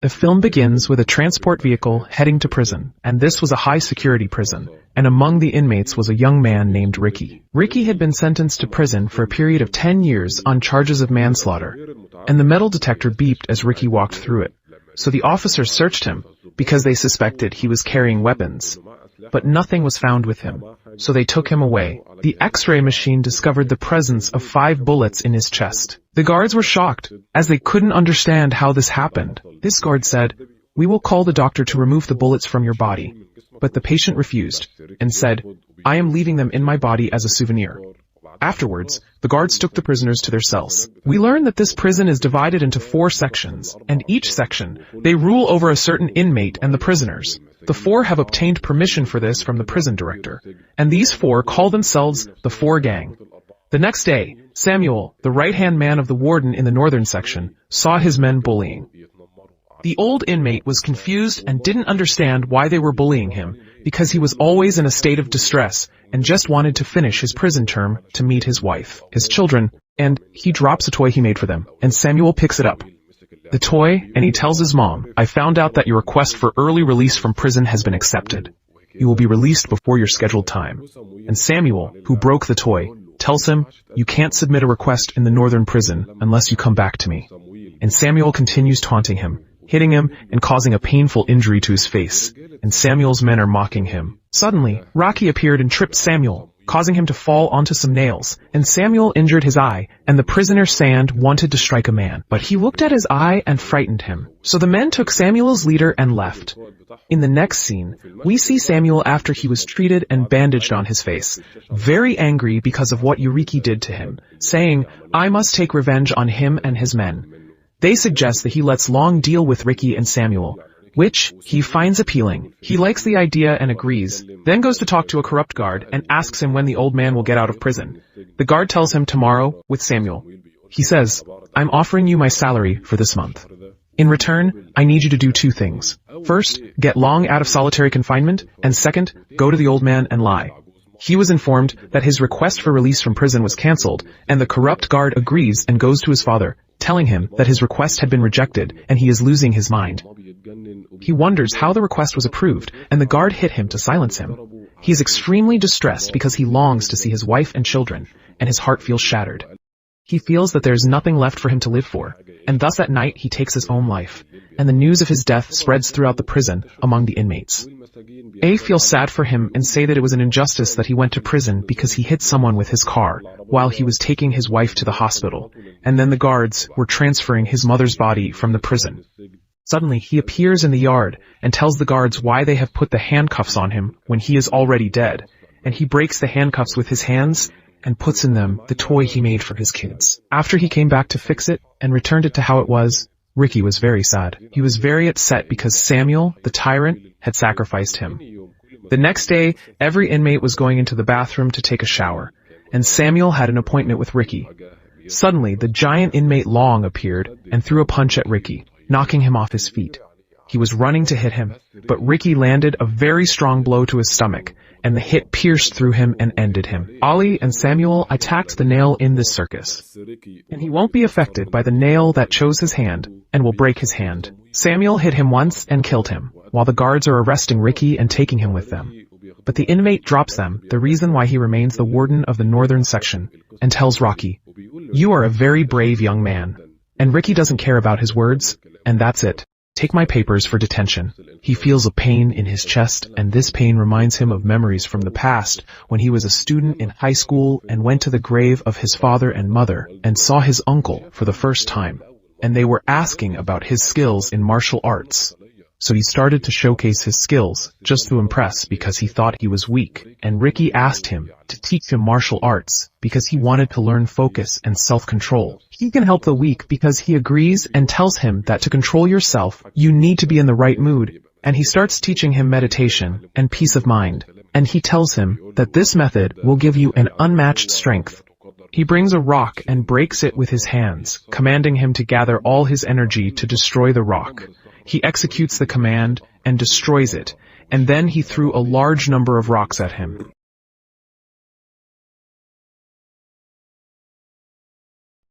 The film begins with a transport vehicle heading to prison, and this was a high-security prison, and among the inmates was a young man named Ricky. Ricky had been sentenced to prison for a period of 10 years on charges of manslaughter, and the metal detector beeped as Ricky walked through it. So the officers searched him, because they suspected he was carrying weapons. But nothing was found with him, so they took him away. The X-ray machine discovered the presence of 5 bullets in his chest. The guards were shocked, as they couldn't understand how this happened. This guard said, "We will call the doctor to remove the bullets from your body." But the patient refused, and said, "I am leaving them in my body as a souvenir." Afterwards, the guards took the prisoners to their cells. We learn that this prison is divided into 4 sections, and each section, they rule over a certain inmate and the prisoners. The 4 have obtained permission for this from the prison director, and these 4 call themselves the 4 gang. The next day, Samuel, the right-hand man of the warden in the northern section, saw his men bullying. The old inmate was confused and didn't understand why they were bullying him, because he was always in a state of distress and just wanted to finish his prison term to meet his wife, his children, and he drops a toy he made for them, and Samuel picks it up. The toy, and he tells his mom, "I found out that your request for early release from prison has been accepted. You will be released before your scheduled time." And Samuel, who broke the toy, tells him, "You can't submit a request in the northern prison unless you come back to me." And Samuel continues taunting him, hitting him and causing a painful injury to his face, and Samuel's men are mocking him. Suddenly, Rocky appeared and tripped Samuel, causing him to fall onto some nails, and Samuel injured his eye, and the prisoner Sand wanted to strike a man, but he looked at his eye and frightened him. So the men took Samuel's leader and left. In the next scene, we see Samuel after he was treated and bandaged on his face, very angry because of what Eureki did to him, saying, "I must take revenge on him and his men." They suggest that he lets Long deal with Ricky and Samuel, which he finds appealing. He likes the idea and agrees, then goes to talk to a corrupt guard and asks him when the old man will get out of prison. The guard tells him tomorrow with Samuel. He says, "I'm offering you my salary for this month. In return, I need you to do 2 things. First, get Long out of solitary confinement, and second, go to the old man and lie." He was informed that his request for release from prison was cancelled, and the corrupt guard agrees and goes to his father, telling him that his request had been rejected and he is losing his mind. He wonders how the request was approved, and the guard hit him to silence him. He is extremely distressed because he longs to see his wife and children, and his heart feels shattered. He feels that there is nothing left for him to live for, and thus at night he takes his own life, and the news of his death spreads throughout the prison among the inmates. A feels sad for him and say that it was an injustice that he went to prison because he hit someone with his car while he was taking his wife to the hospital, and then the guards were transferring his mother's body from the prison. Suddenly he appears in the yard and tells the guards why they have put the handcuffs on him when he is already dead, and he breaks the handcuffs with his hands and puts in them the toy he made for his kids. After he came back to fix it and returned it to how it was, Ricky was very sad. He was very upset because Samuel, the tyrant, had sacrificed him. The next day, every inmate was going into the bathroom to take a shower, and Samuel had an appointment with Ricky. Suddenly, the giant inmate Long appeared and threw a punch at Ricky, knocking him off his feet. He was running to hit him, but Ricky landed a very strong blow to his stomach, and the hit pierced through him and ended him. Ali and Samuel attacked the nail in this circus, and he won't be affected by the nail that chose his hand and will break his hand. Samuel hit him once and killed him, while the guards are arresting Ricky and taking him with them. But the inmate drops them, the reason why he remains the warden of the northern section, and tells Rocky, "You are a very brave young man." And Ricky doesn't care about his words, and that's it. "Take my papers for detention." He feels a pain in his chest, and this pain reminds him of memories from the past when he was a student in high school and went to the grave of his father and mother and saw his uncle for the first time, and they were asking about his skills in martial arts. So he started to showcase his skills just to impress because he thought he was weak, and Ricky asked him to teach him martial arts because he wanted to learn focus and self-control. He can help the weak because he agrees and tells him that to control yourself, you need to be in the right mood, and he starts teaching him meditation and peace of mind, and he tells him that this method will give you an unmatched strength. He brings a rock and breaks it with his hands, commanding him to gather all his energy to destroy the rock. He executes the command and destroys it, and then he threw a large number of rocks at him.